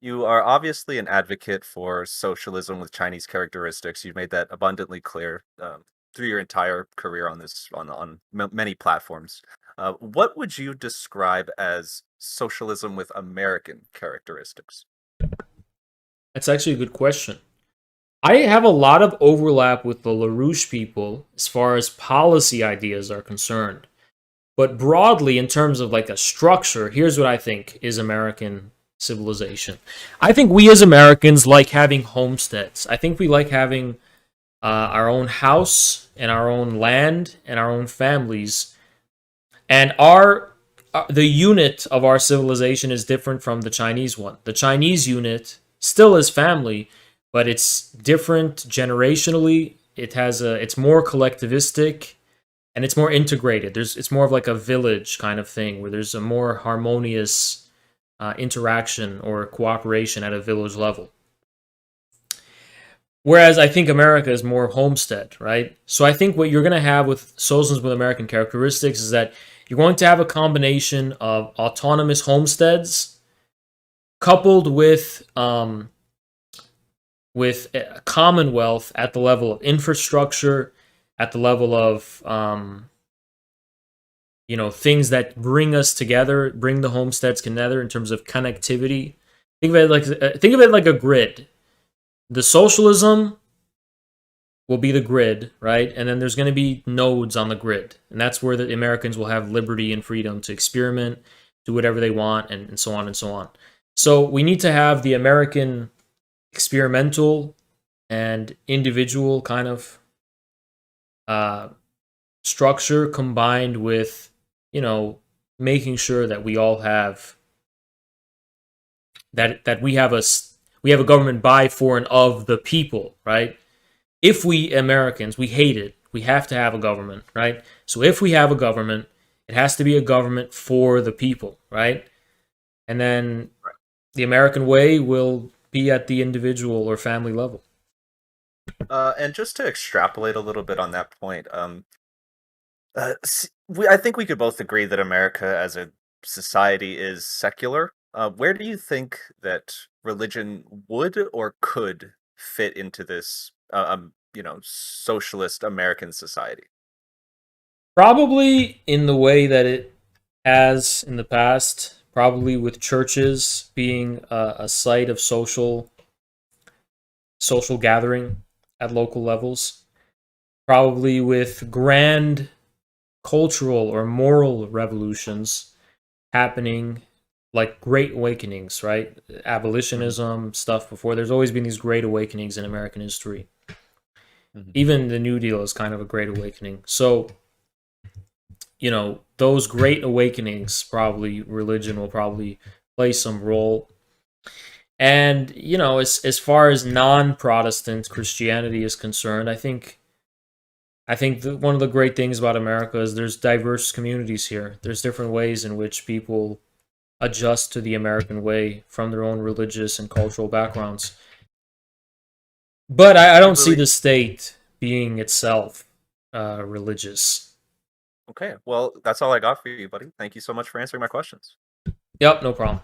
You are obviously an advocate for socialism with Chinese characteristics. You've made that abundantly clear through your entire career on many platforms. What would you describe as socialism with American characteristics? That's actually a good question. I have a lot of overlap with the LaRouche people as far as policy ideas are concerned. But broadly, in terms of like a structure, here's what I think is American civilization. I think we as Americans like having homesteads. I think we like having our own house and our own land and our own families. And the unit of our civilization is different from the Chinese one. The Chinese unit still is family, but it's different generationally. It's more collectivistic and it's more integrated. It's more of like a village kind of thing where there's a more harmonious interaction or cooperation at a village level. Whereas I think America is more homestead, right? So I think what you're going to have with socialism with American characteristics is that you're going to have a combination of autonomous homesteads coupled with a commonwealth at the level of infrastructure, at the level of things that bring us together, bring the homesteads together in terms of connectivity. Think of it like a grid. The socialism will be the grid, right? And then there's going to be nodes on the grid. And that's where the Americans will have liberty and freedom to experiment, do whatever they want, and so on and so on. So we need to have the American experimental and individual kind of structure combined with, making sure that we all have that we have a government by, for, and of the people, right? If we Americans, we hate it, we have to have a government, right? So if we have a government, it has to be a government for the people, right? And then the American way will be at the individual or family level. And just to extrapolate a little bit on that point, I think we could both agree that America as a society is secular. Where do you think that religion would or could fit into this, socialist American society? Probably in the way that it has in the past, probably with churches being a site of social gathering at local levels, probably with grand cultural or moral revolutions happening, like great awakenings, right? Mhm, Abolitionism stuff before. There's always been these great awakenings in American history. mhm. Even the New Deal is kind of a great awakening. So, those great awakenings, probably religion will probably play some role. And, as far as non-Protestant Christianity is concerned, I think one of the great things about America is there's diverse communities here. There's different ways in which people adjust to the American way from their own religious and cultural backgrounds. But I You don't see really the state being itself religious. okay. Well, that's all I got for you, buddy. Thank you so much for answering my questions. Yep, no problem.